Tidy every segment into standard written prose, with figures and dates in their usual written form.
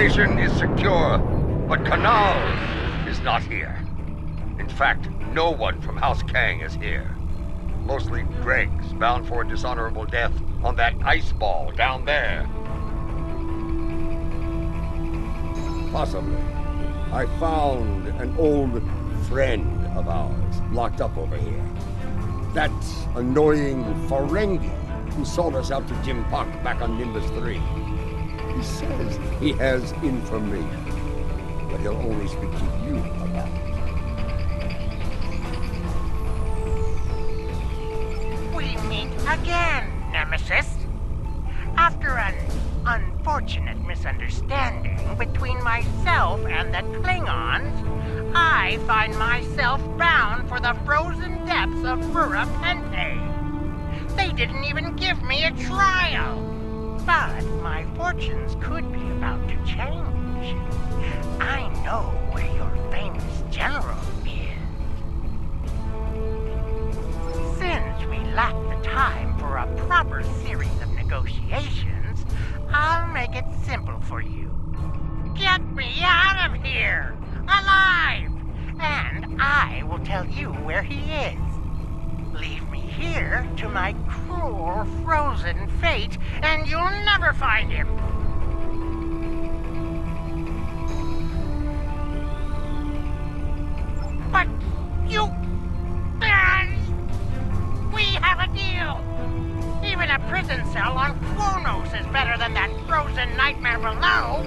station is secure, but Kanal is not here. In fact, no one from House Kang is here. Mostly Gregs, bound for a dishonorable death on that ice ball down there. Possibly. I found an old friend of ours locked up over here. That annoying Ferengi who sold us out to Jim Park back on Nimbus 3. He says he has information, but he'll only speak to you about it. We meet again, Nemesis. After an unfortunate misunderstanding between myself and the Klingons, I find myself bound for the frozen depths of Corrupt Elachi. They didn't even give me a trial. But my fortunes could be about to change. I know where your famous general is. Since we lack the time for a proper series of negotiations, I'll make it simple for you. Get me out of here, alive, and I will tell you where he is. Leave me here to my cruel, frozen fate, and you'll never find him. But you... We have a deal. Even a prison cell on Kronos is better than that frozen nightmare below.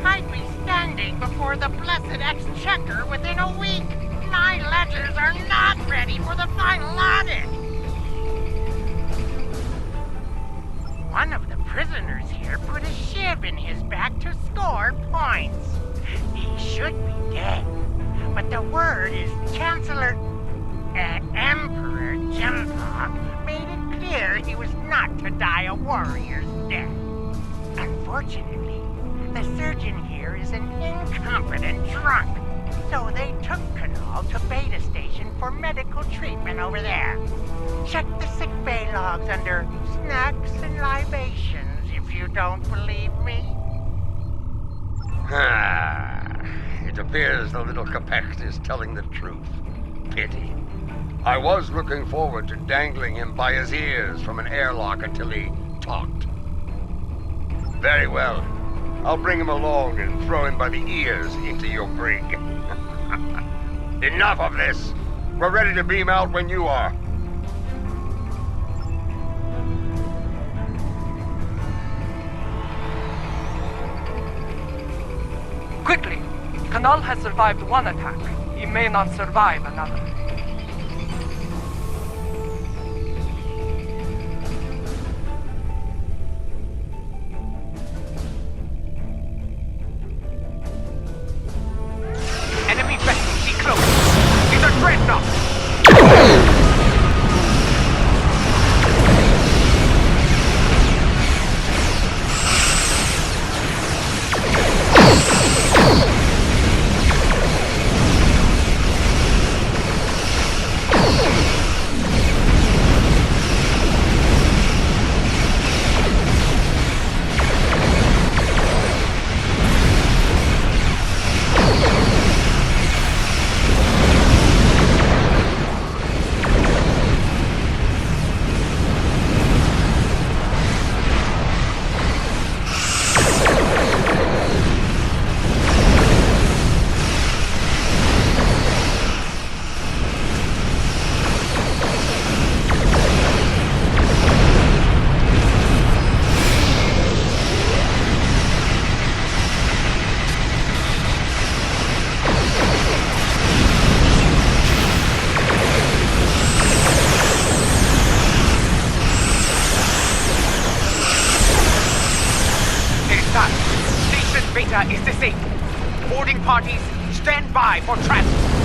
I'd be standing before the blessed exchequer within a week. My ledgers are not ready for the final audit. One of the prisoners here put a shiv in his back to score points. He should be dead, but the word is Emperor Jempa made it clear he was not to die a warrior's death. Unfortunately, the surgeon here is an incompetent drunk. So they took Kanal to Beta Station for medical treatment over there. Check the sickbay logs under snacks and libations if you don't believe me. It appears the little Capect is telling the truth. Pity. I was looking forward to dangling him by his ears from an airlock until he talked. Very well. I'll bring him along and throw him by the ears into your brig. Enough of this! We're ready to beam out when you are. Quickly! Kanal has survived one attack. He may not survive another. Is disabled. Boarding parties, stand by for transfer.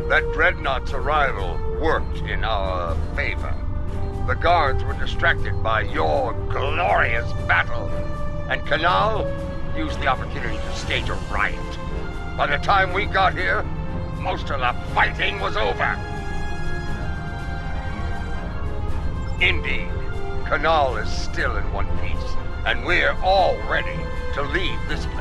That dreadnought's arrival worked in our favor. The guards were distracted by your glorious battle, and Kanal used the opportunity to stage a riot. By the time we got here, most of the fighting was over. Indeed, Kanal is still in one piece, and we're all ready to leave this place.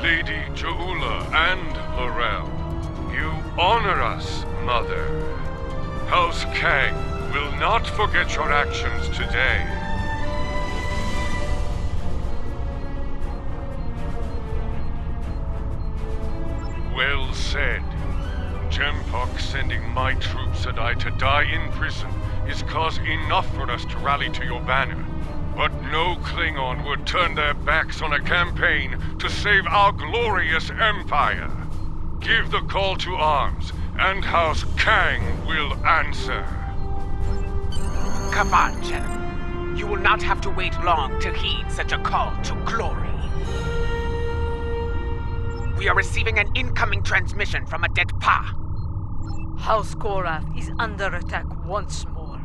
Lady Jaula and Laurel, you honor us, Mother. House Kang will not forget your actions today. Well said. Jempok sending my troops and I to die in prison is cause enough for us to rally to your banner. But no Klingon would turn their backs on a campaign to save our glorious empire. Give the call to arms, and House Kang will answer. Come on, gentlemen. You will not have to wait long to heed such a call to glory. We are receiving an incoming transmission from a dead Pa. House Korath is under attack once more.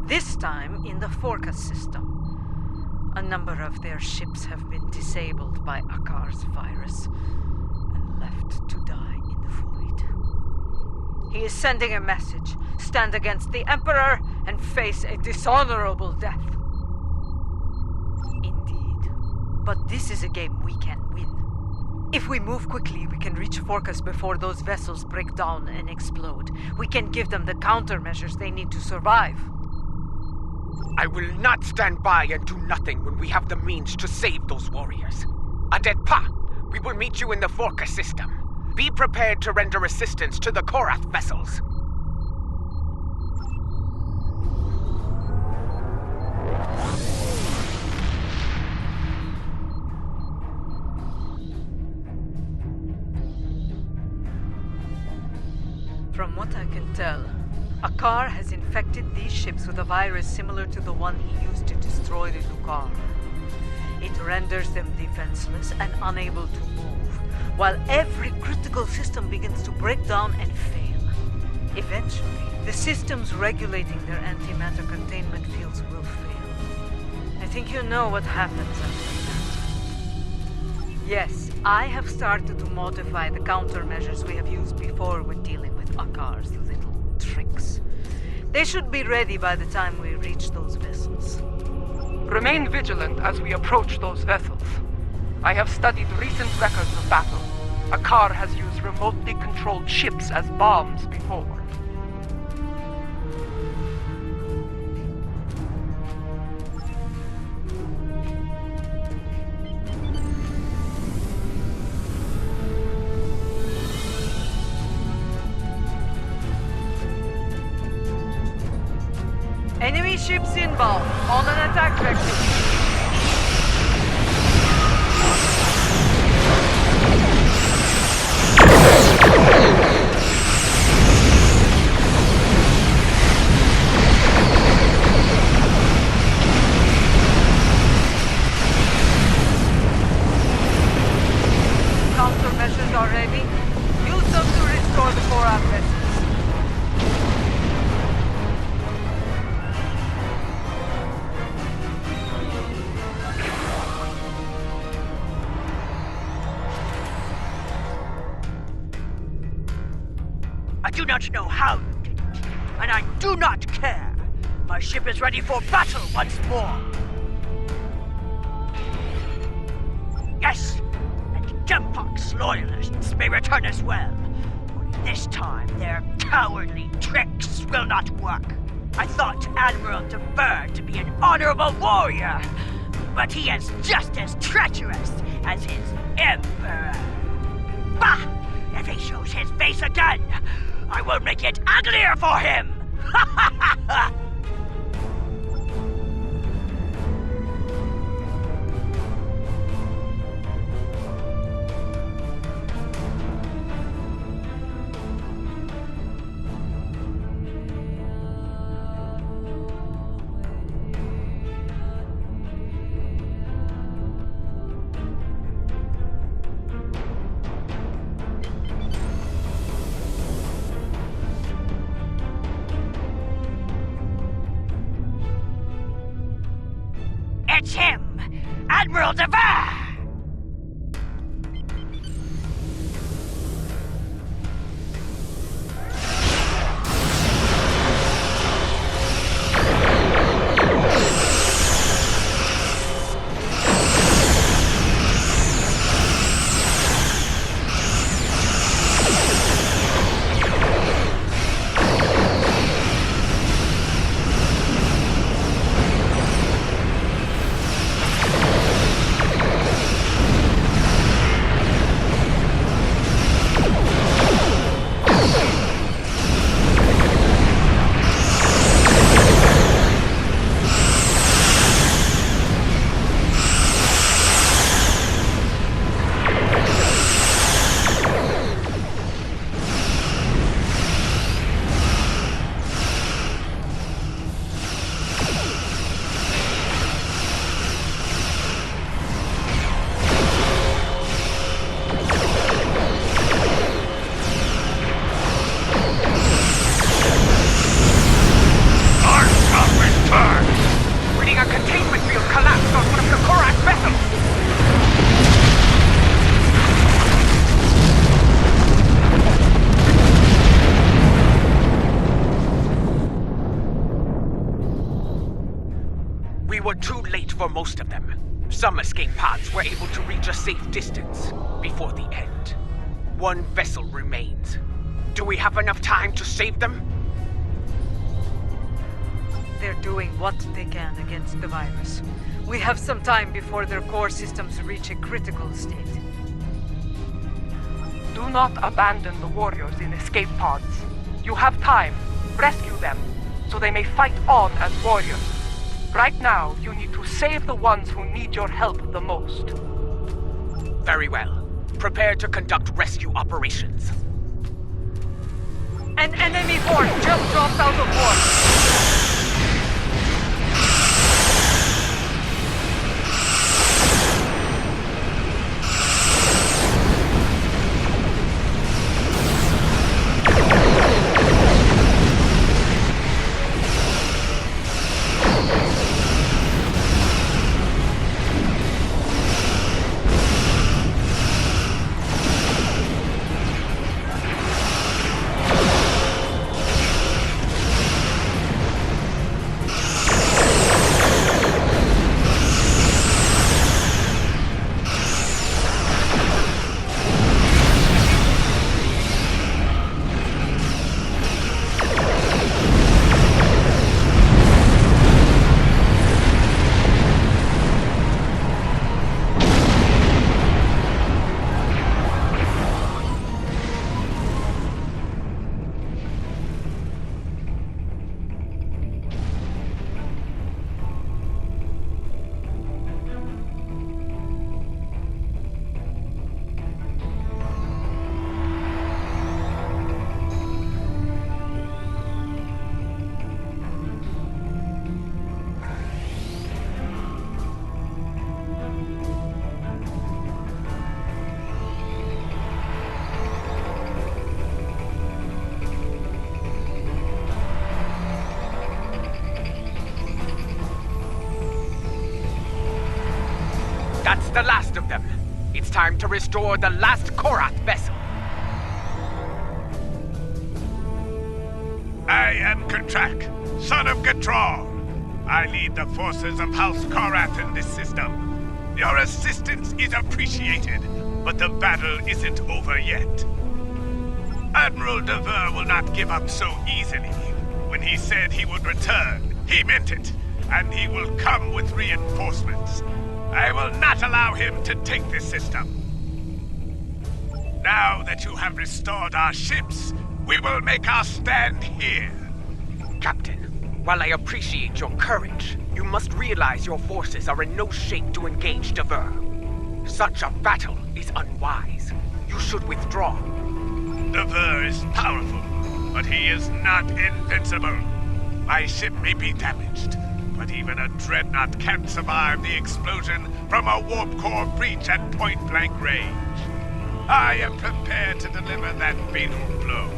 This time in the Forcas system. A number of their ships have been disabled by Akar's virus and left to die in the void. He is sending a message. Stand against the Emperor and face a dishonorable death. Indeed. But this is a game we can win. If we move quickly, we can reach Forcas before those vessels break down and explode. We can give them the countermeasures they need to survive. I will not stand by and do nothing when we have the means to save those warriors. Undead Pa, we will meet you in the Forca system. Be prepared to render assistance to the Korath vessels. From what I can tell, Akar has infected these ships with a virus similar to the one he used to destroy the Lucar. It renders them defenseless and unable to move, while every critical system begins to break down and fail. Eventually, the systems regulating their antimatter containment fields will fail. I think you know what happens after that. Yes, I have started to modify the countermeasures we have used before when dealing with Akar's little tricks. They should be ready by the time we reach those vessels. Remain vigilant as we approach those vessels. I have studied recent records of battle. Akar has used remotely controlled ships as bombs before. Enemy ships inbound, on an attack vector. Countermeasures are ready. Use them to restore the Corrupt vessels. I do not know how you did it, and I do not care. My ship is ready for battle once more. Yes, and Jempok's loyalists may return as well. Only this time, their cowardly tricks will not work. I thought Admiral Defer to be an honorable warrior, but he is just as treacherous as his Emperor. Bah! If he shows his face again, I will make it uglier for him! Ha ha ha ha! for most of them. Some escape pods were able to reach a safe distance before the end. One vessel remains. Do we have enough time to save them? They're doing what they can against the virus. We have some time before their core systems reach a critical state. Do not abandon the warriors in escape pods. You have time. Rescue them, so they may fight on as warriors. Right now, you need to save the ones who need your help the most. Very well. Prepare to conduct rescue operations. An enemy horde just dropped out of warp. That's the last of them. It's time to restore the last Corrupt vessel. I am Katrak, son of Gatral. I lead the forces of House Korath in this system. Your assistance is appreciated, but the battle isn't over yet. Admiral Dever will not give up so easily. When he said he would return, he meant it, and he will come with reinforcements. I will not allow him to take this system. Now that you have restored our ships, we will make our stand here. Captain, while I appreciate your courage, you must realize your forces are in no shape to engage Dever. Such a battle is unwise. You should withdraw. Dever is powerful, but he is not invincible. My ship may be damaged, but even a dreadnought can't survive the explosion from a warp core breach at point-blank range. I am prepared to deliver that fatal blow.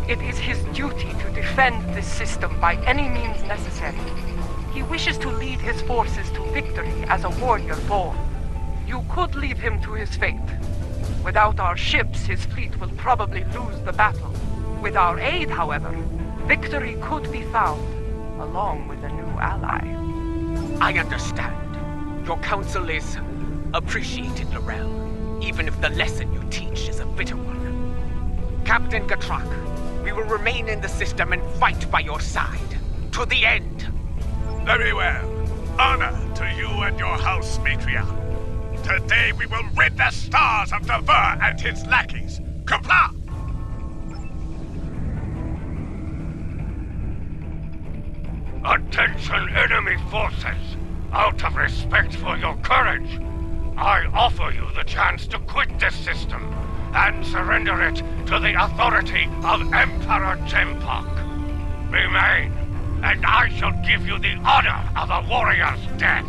It is his duty to defend this system by any means necessary. He wishes to lead his forces to victory as a warrior born. You could leave him to his fate. Without our ships, his fleet will probably lose the battle. With our aid, however, victory could be found, along with a new ally. I understand. Your counsel is appreciated, Laurel, even if the lesson you teach is a bitter one. Captain Gatrak, we will remain in the system and fight by your side, to the end. Very well. Honor to you and your house, matriarch. Today we will rid the stars of Dever and his lackeys. Comply! Attention, enemy forces! Out of respect for your courage, I offer you the chance to quit this system and surrender it to the authority of Emperor Jempok. Remain, and I shall give you the honor of a warrior's death.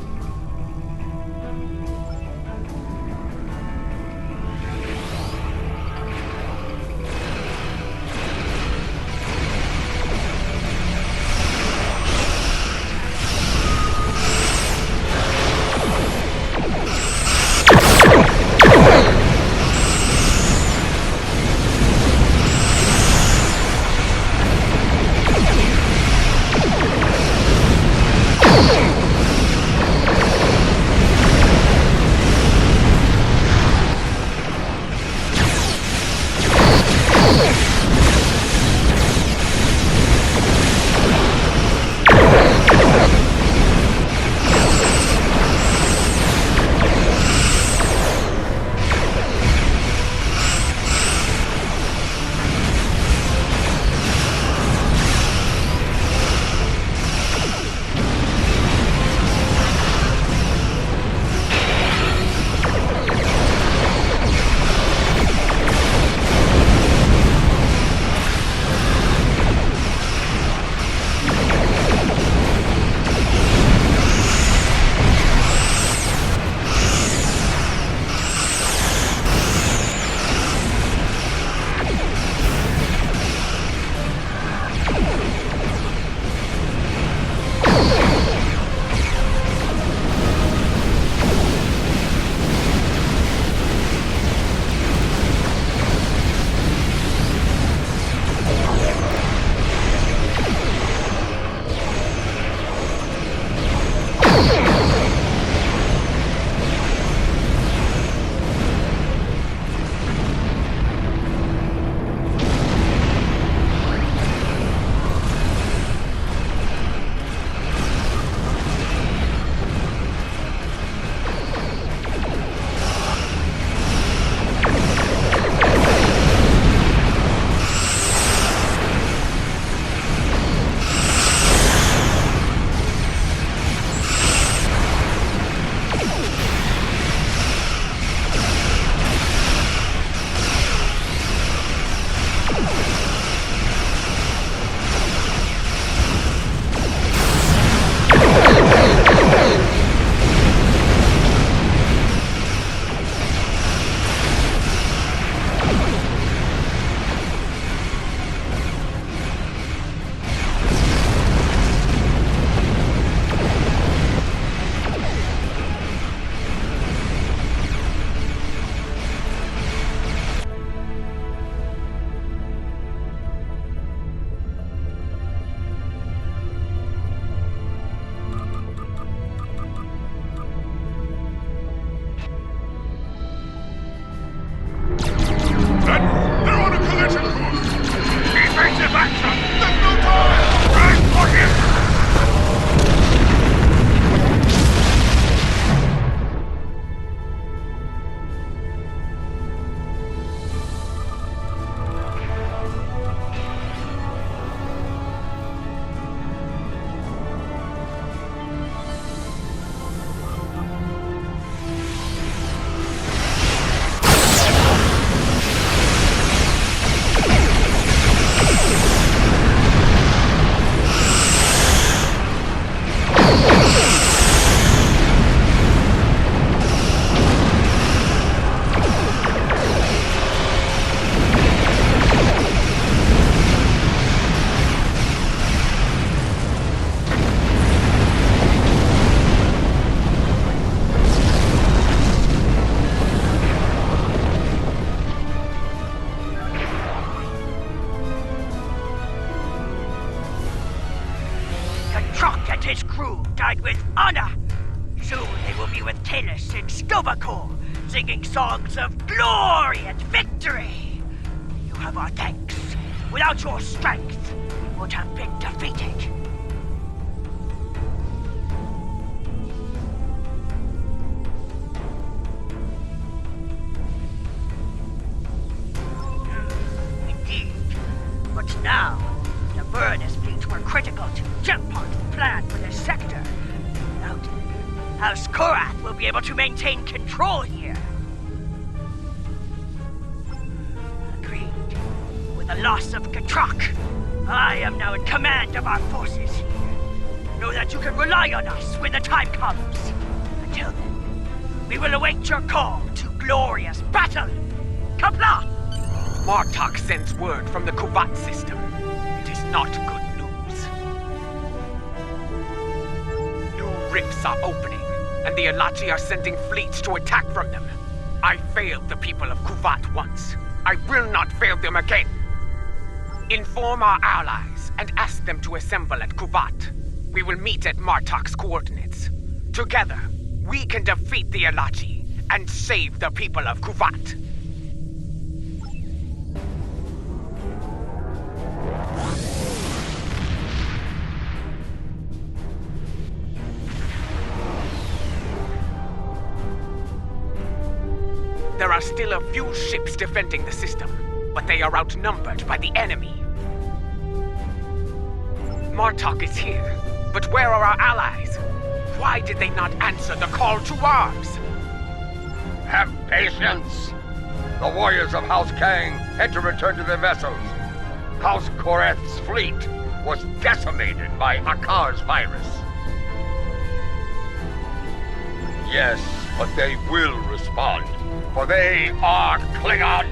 his crew died with honor. Soon they will be with Talis and Stovakor, singing songs of glory and victory. You have our thanks. Without your strength, we would have been defeated. Indeed. But now, the Burnous fleet were critical to Jumpark's plan for this sector. Without it, House Korath will be able to maintain control here. Agreed. With the loss of Katrak, I am now in command of our forces here. Know that you can rely on us when the time comes. Until then, we will await your call to glorious battle. Kapla! Martok sends word from the Kuvat system. It is not good news. New rifts are opening, and the Elachi are sending fleets to attack from them. I failed the people of Kuvat once. I will not fail them again. Inform our allies and ask them to assemble at Kuvat. We will meet at Martok's coordinates. Together, we can defeat the Elachi and save the people of Kuvat. There are still a few ships defending the system, but they are outnumbered by the enemy. Martok is here, but where are our allies? Why did they not answer the call to arms? Have patience. The warriors of House Kang had to return to their vessels. House Korath's fleet was decimated by Akar's virus. Yes, but they will respond, for they are Klingon.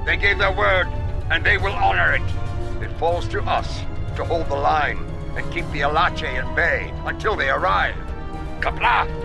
They gave their word, and they will honor it. It falls to us to hold the line and keep the Elachi at bay until they arrive. Kapla!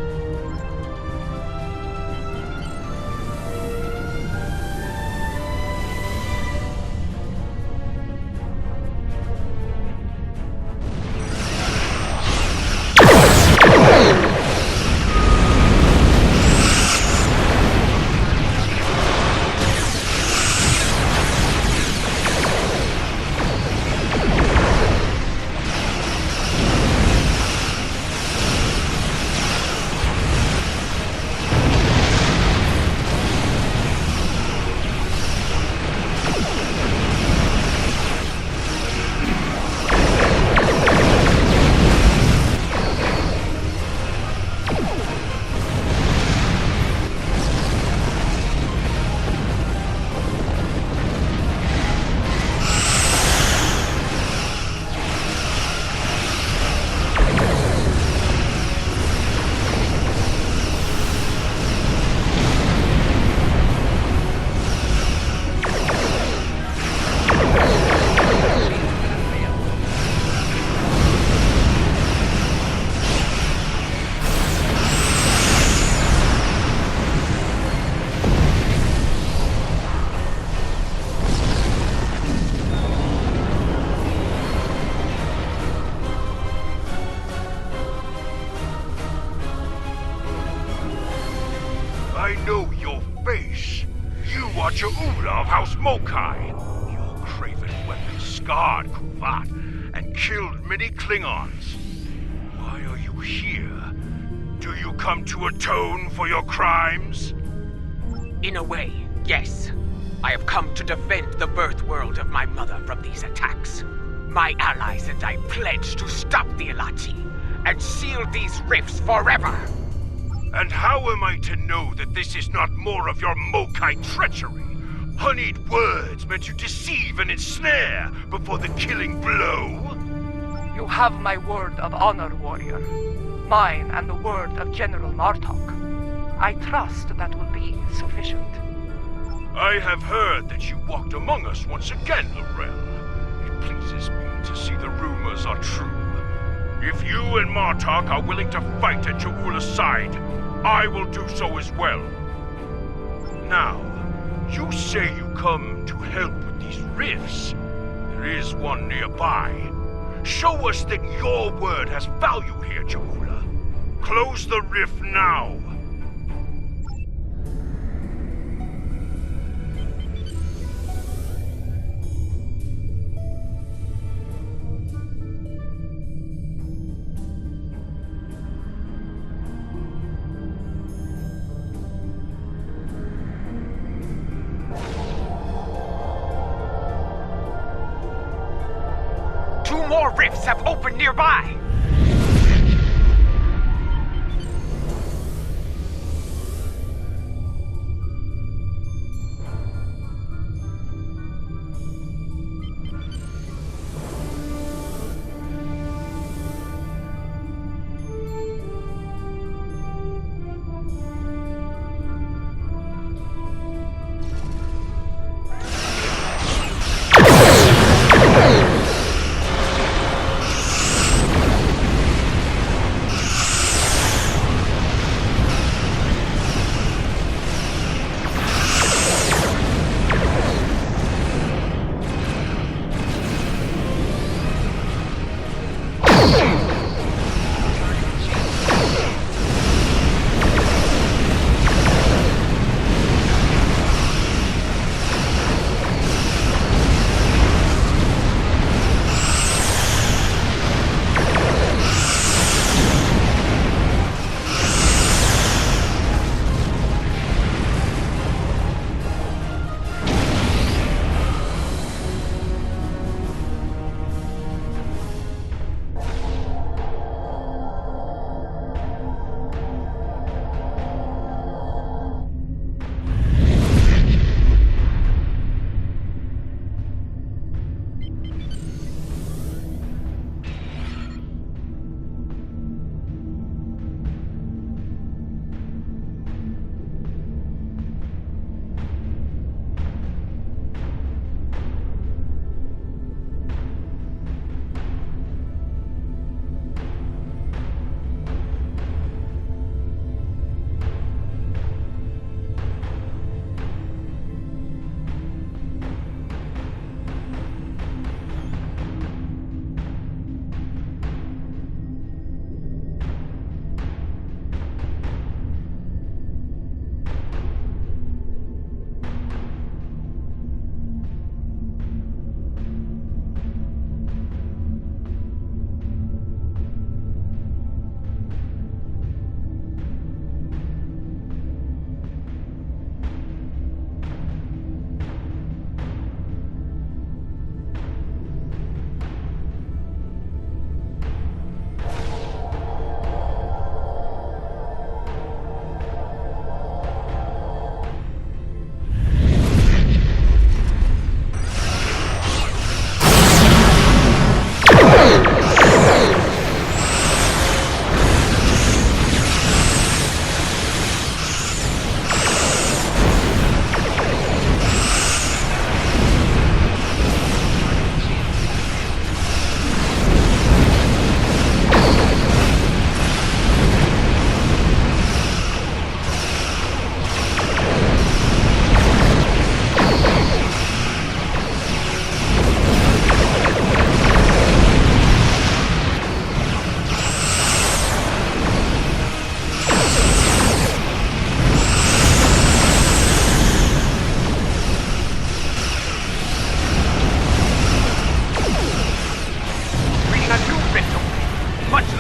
I know your face. You are Cha'ula of House Mokai. Your craven weapon scarred Kuvat and killed many Klingons. Why are you here? Do you come to atone for your crimes? In a way, yes. I have come to defend the birth world of my mother from these attacks. My allies and I pledge to stop the Elachi and seal these rifts forever. And how am I to know that this is not more of your Mokai treachery? Honeyed words meant to deceive and ensnare before the killing blow? You have my word of honor, warrior. Mine and the word of General Martok. I trust that will be sufficient. I have heard that you walked among us once again, Lorel. It pleases me to see the rumors are true. If you and Martok are willing to fight at Cha'ula's side, I will do so as well. Now, you say you come to help with these rifts. There is one nearby. Show us that your word has value here, Jamula. Close the rift now. Two more rifts have opened nearby!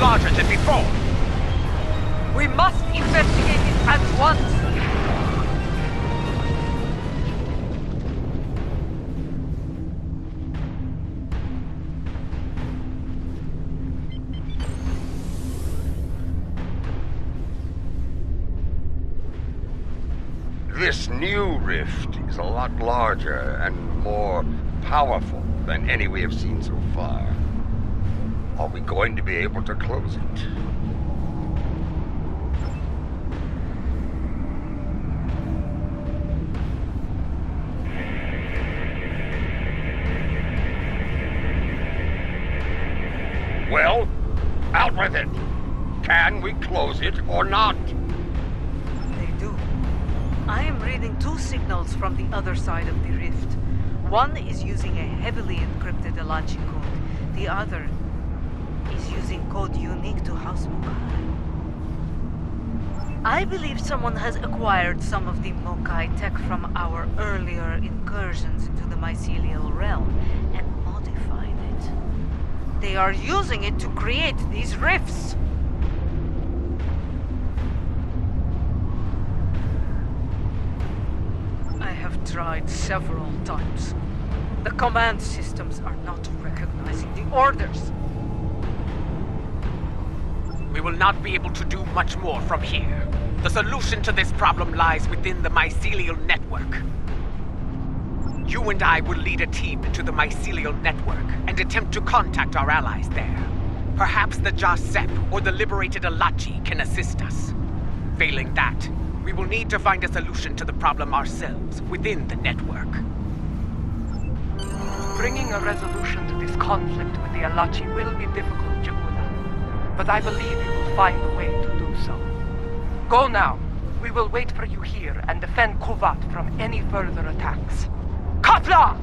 larger than before. We must investigate it at once. This new rift is a lot larger and more powerful than any we have seen so far. Are we going to be able to close it? Well, out with it. Can we close it or not? They do. I am reading 2 signals from the other side of the rift. One is using a heavily encrypted Elachi code. The other is using code unique to House Mokai. I believe someone has acquired some of the Mokai tech from our earlier incursions into the mycelial realm and modified it. They are using it to create these rifts. I have tried several times. The command systems are not recognizing the orders. We will not be able to do much more from here. The solution to this problem lies within the mycelial network. You and I will lead a team into the mycelial network and attempt to contact our allies there. Perhaps the Jasep or the liberated Elachi can assist us. Failing that, we will need to find a solution to the problem ourselves within the network. Bringing a resolution to this conflict with the Elachi will be difficult, Jagula. But I believe you will find a way to do so. Go now. We will wait for you here and defend Kuvat from any further attacks. Katla!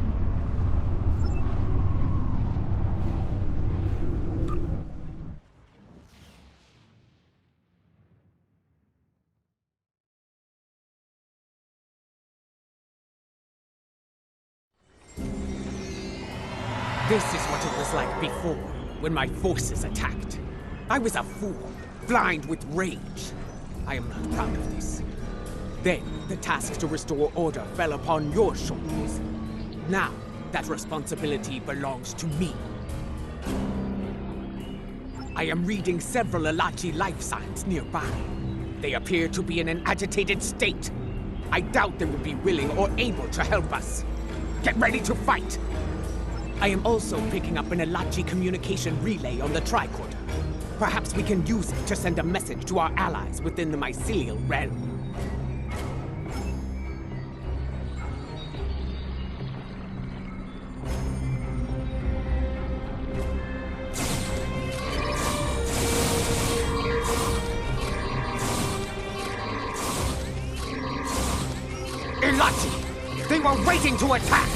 This is what it was like before, when my forces attacked. I was a fool, blind with rage. I am not proud of this. Then, the task to restore order fell upon your shoulders. Now, that responsibility belongs to me. I am reading several Elachi life signs nearby. They appear to be in an agitated state. I doubt they will be willing or able to help us. Get ready to fight! I am also picking up an Elachi communication relay on the tricorder. Perhaps we can use it to send a message to our allies within the mycelial realm. Elachi! They were waiting to attack!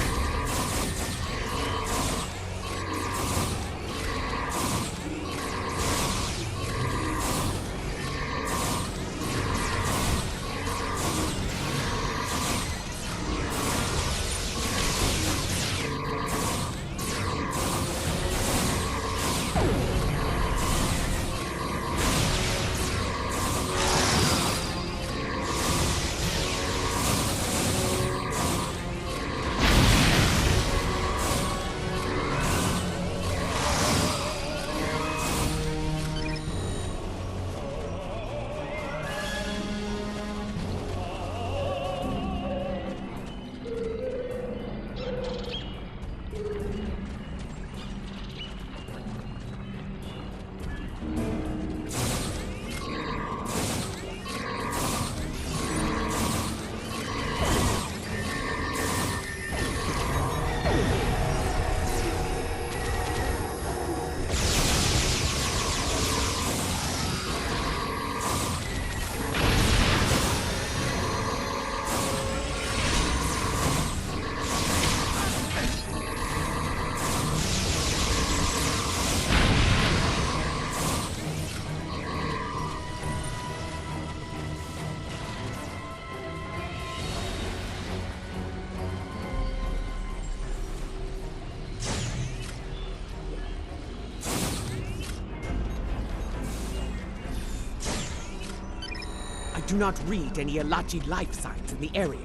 I do not read any Elachi life signs in the area.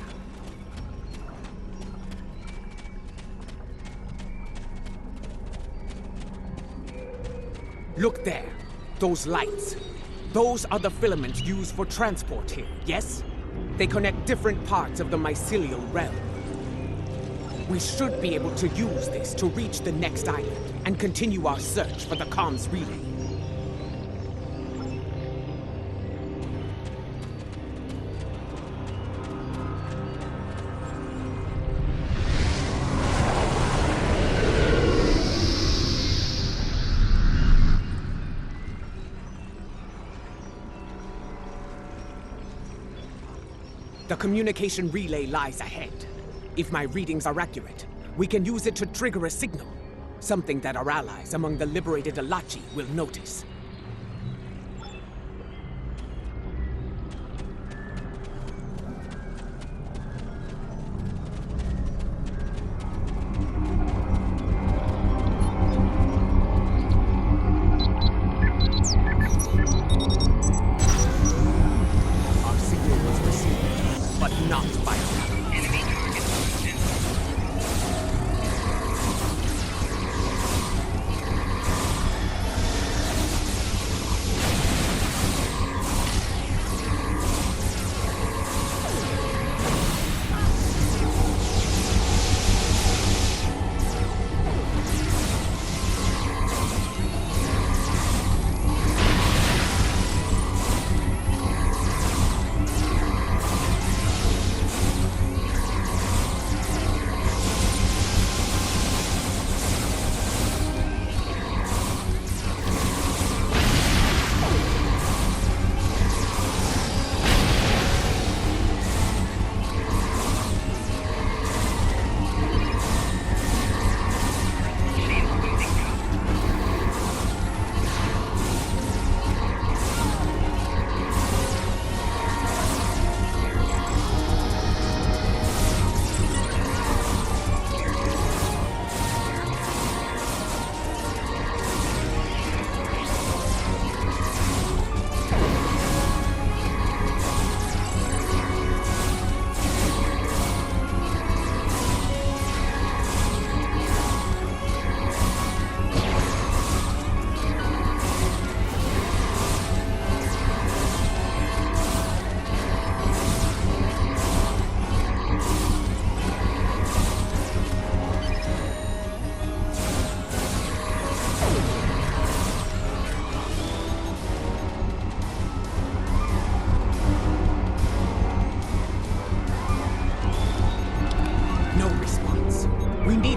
Look there. Those lights. Those are the filaments used for transport here, yes? They connect different parts of the mycelial realm. We should be able to use this to reach the next island and continue our search for the comms relay. The communication relay lies ahead. If my readings are accurate, we can use it to trigger a signal. Something that our allies among the liberated Elachi will notice. Our signal was received, but not by enemy target.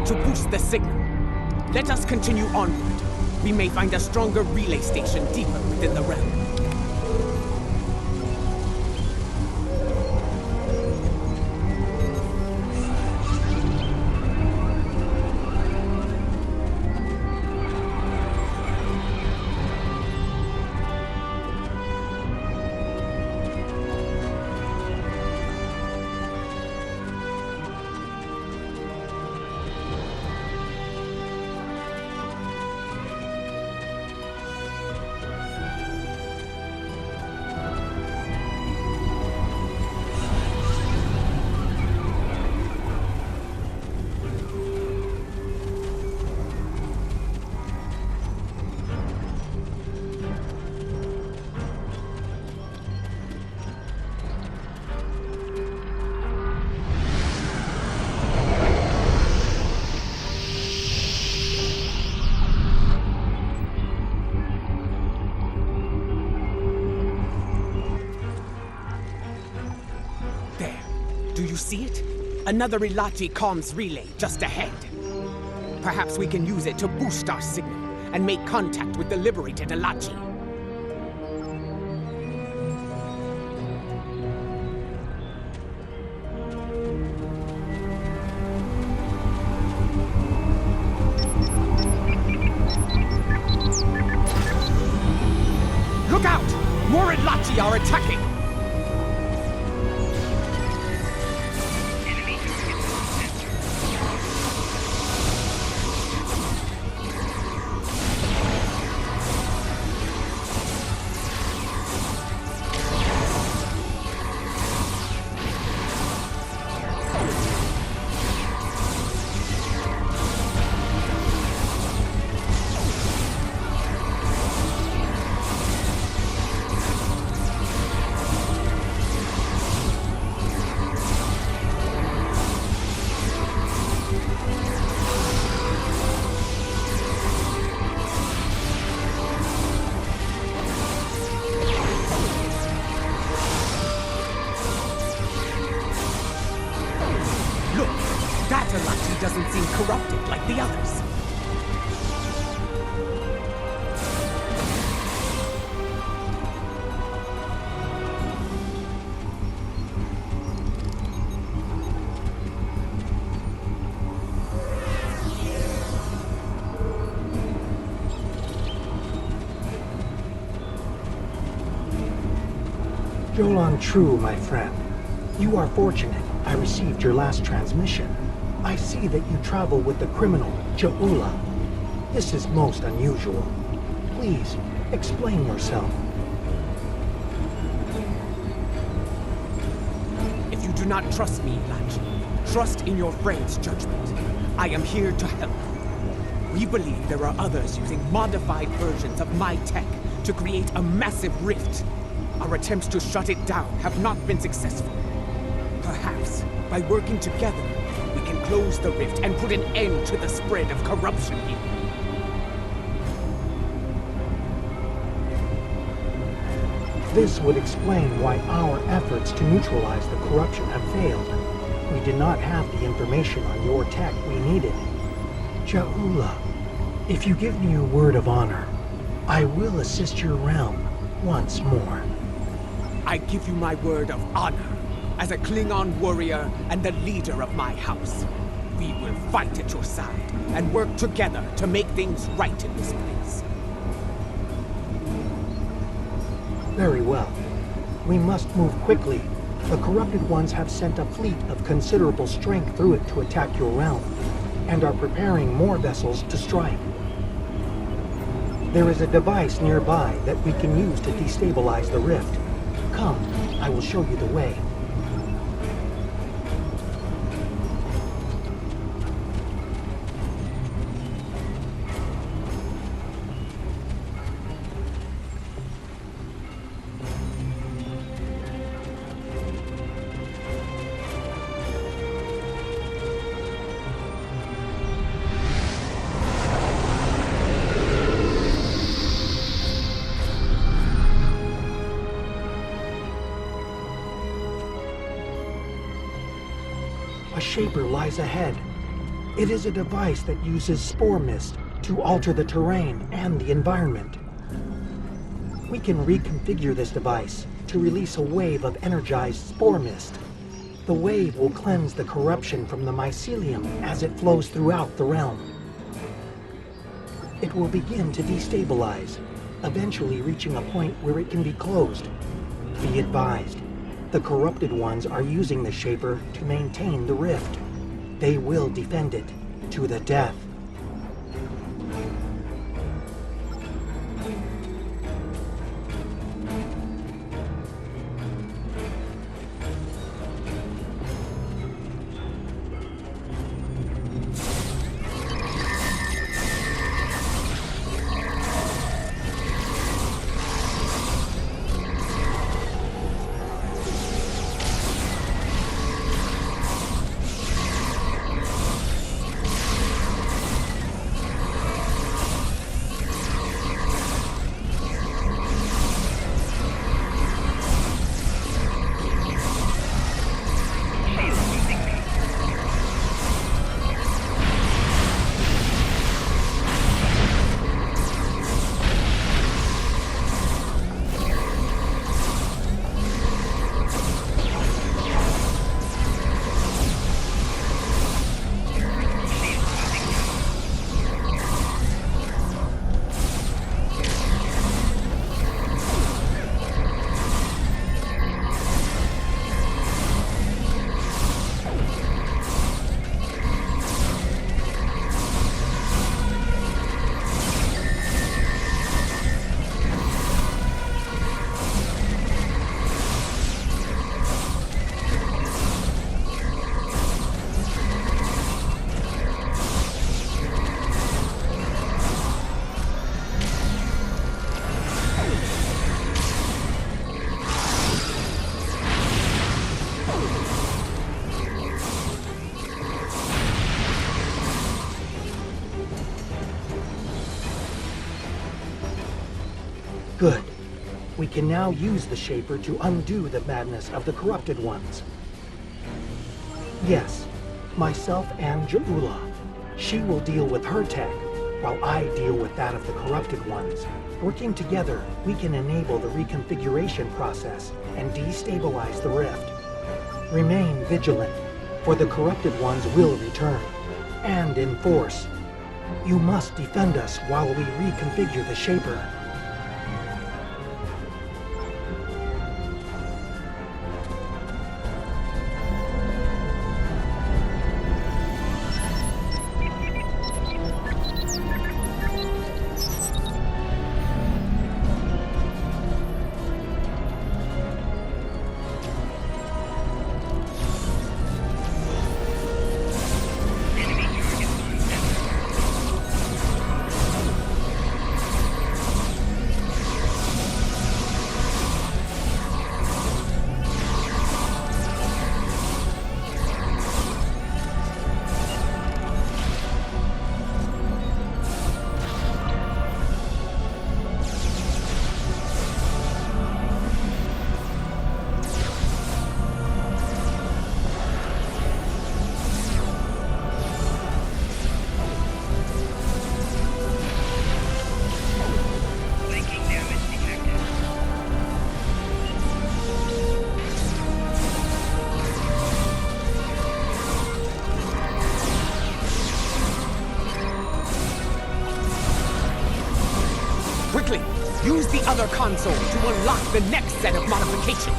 To boost the signal. Let us continue onward. We may find a stronger relay station deeper within the realm. Do you see it? Another Elachi comms relay just ahead. Perhaps we can use it to boost our signal and make contact with the liberated Elachi. Look out! More Elachi are attacking! Elachi doesn't seem corrupted like the others. Yolan True, my friend. You are fortunate I received your last transmission. I see that you travel with the criminal, Ja'ula. This is most unusual. Please, explain yourself. If you do not trust me, Elachi, trust in your friend's judgment. I am here to help. We believe there are others using modified versions of my tech to create a massive rift. Our attempts to shut it down have not been successful. Perhaps, by working together, we can close the rift and put an end to the spread of corruption here. This would explain why our efforts to neutralize the corruption have failed. We did not have the information on your tech we needed. Ja'ula, if you give me your word of honor, I will assist your realm once more. I give you my word of honor as a Klingon warrior and the leader of my house. We will fight at your side and work together to make things right in this place. Very well. We must move quickly. The corrupted ones have sent a fleet of considerable strength through it to attack your realm, and are preparing more vessels to strike. There is a device nearby that we can use to destabilize the rift. Come, I will show you the way. A shaper lies ahead. It is a device that uses spore mist to alter the terrain and the environment. We can reconfigure this device to release a wave of energized spore mist. The wave will cleanse the corruption from the mycelium as it flows throughout the realm. It will begin to destabilize, eventually reaching a point where it can be closed. Be advised. The corrupted ones are using the Shaper to maintain the rift. They will defend it to the death. Good. We can now use the Shaper to undo the madness of the corrupted ones. Yes, myself and Ja'ula. She will deal with her tech, while I deal with that of the corrupted ones. Working together, we can enable the reconfiguration process and destabilize the rift. Remain vigilant, for the corrupted ones will return, and in force. You must defend us while we reconfigure the Shaper. Quickly, use the other console to unlock the next set of modifications.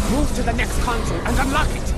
Move to the next console and unlock it!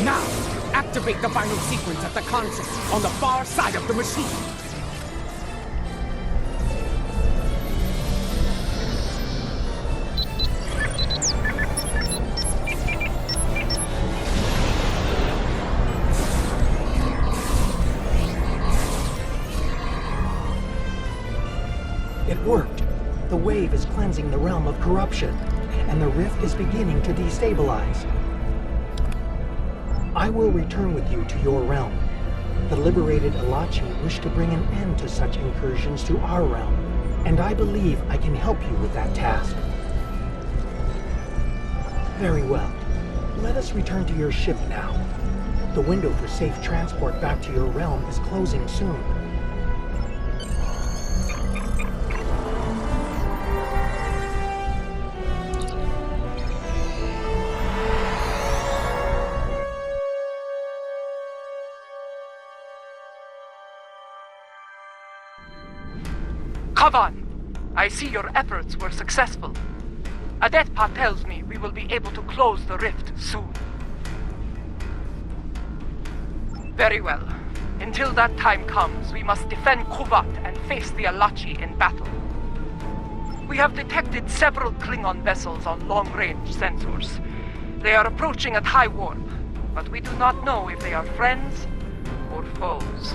Now, activate the final sequence at the console on the far side of the machine. It worked. The wave is cleansing the realm of corruption, and the rift is beginning to destabilize. I will return with you to your realm. The liberated Elachi wish to bring an end to such incursions to our realm, and I believe I can help you with that task. Very well. Let us return to your ship now. The window for safe transport back to your realm is closing soon. Kavan, I see your efforts were successful. Adetpa tells me we will be able to close the rift soon. Very well. Until that time comes, we must defend Kuvat and face the Elachi in battle. We have detected several Klingon vessels on long-range sensors. They are approaching at high warp, but we do not know if they are friends or foes.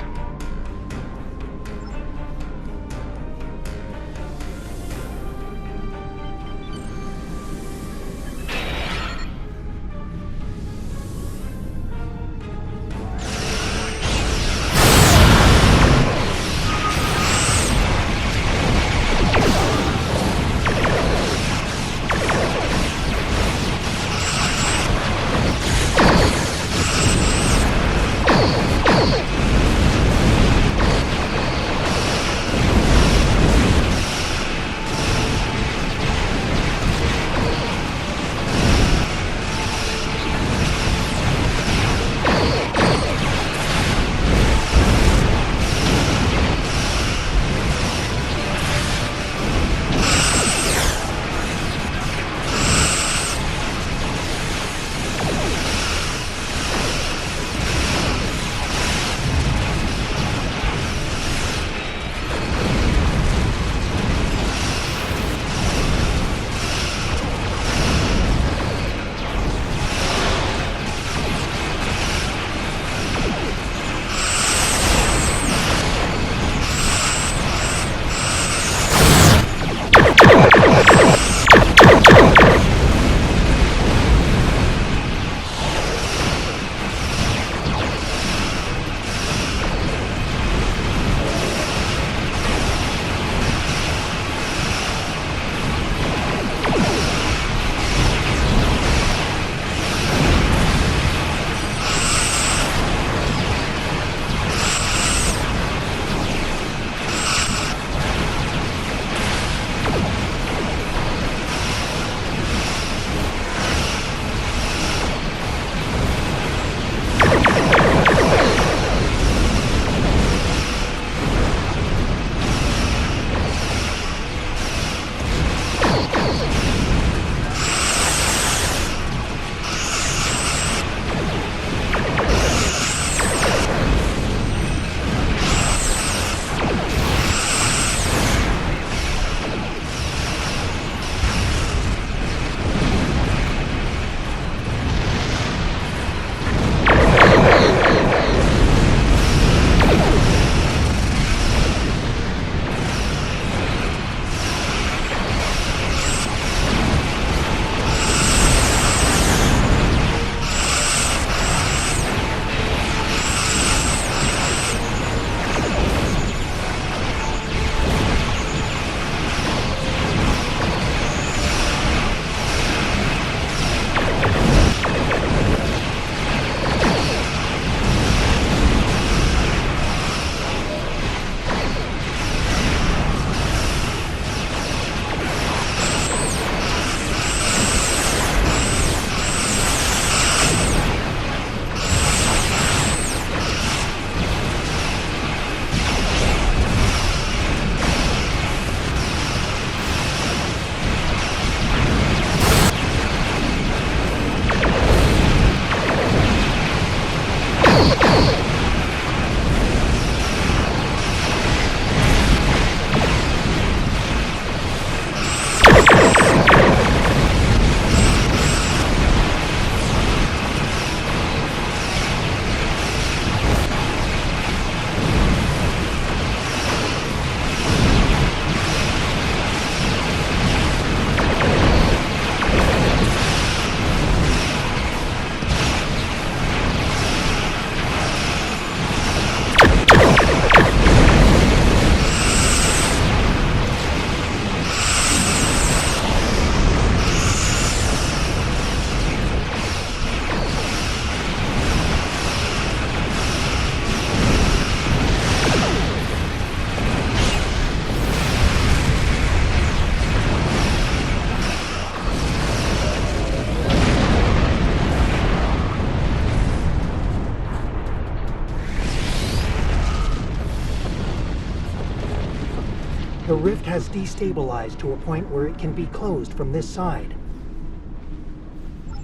rift has destabilized to a point where it can be closed from this side.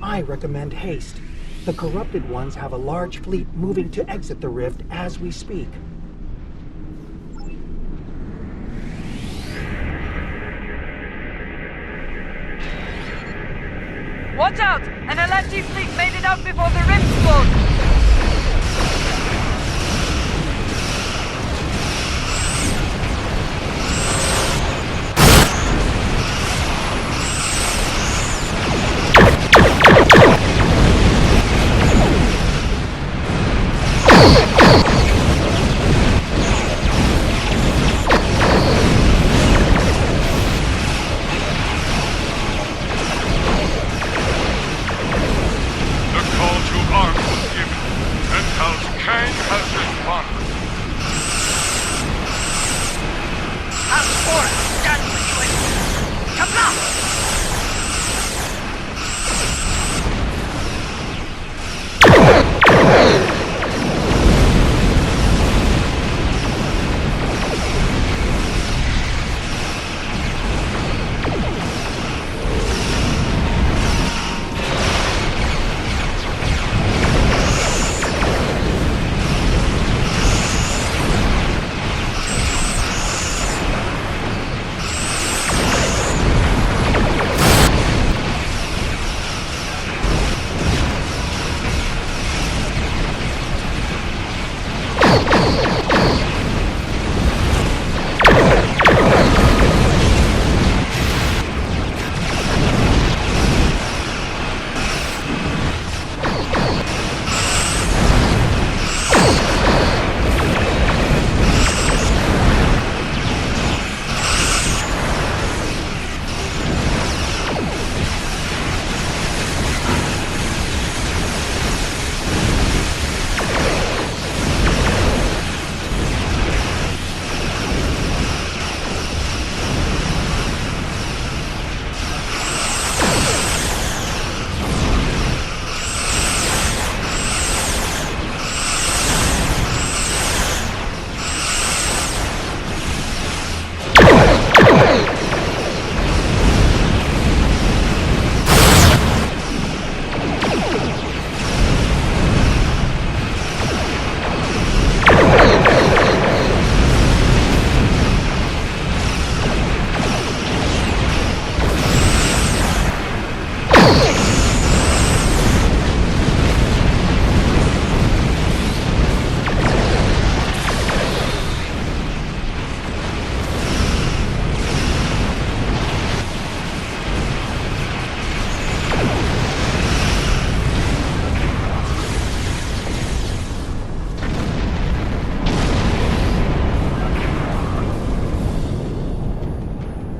I recommend haste. The corrupted ones have a large fleet moving to exit the rift as we speak. Watch out! An Elachi fleet made it out before the rift closed!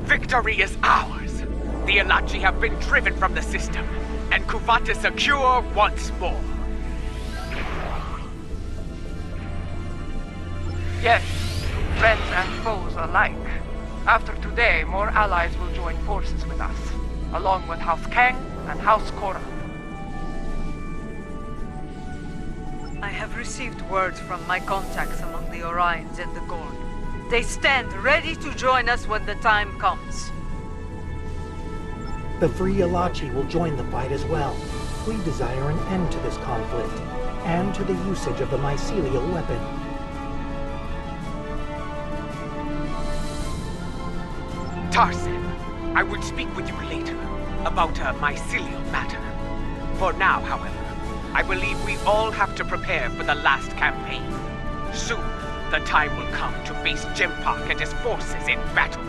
Victory is ours. The Elachi have been driven from the system, and Kuvat is secure once more. Yes, friends and foes alike. After today, more allies will join forces with us, along with House Kang and House Corrupt. I have received word from my contacts among the Orions and the Gorn. They stand ready to join us when the time comes. The Free Elachi will join the fight as well. We desire an end to this conflict, and to the usage of the mycelial weapon. Tarzan, I would speak with you later about a mycelial matter. For now, however, I believe we all have to prepare for the last campaign. Soon, the time will come to face Jimpak and his forces in battle.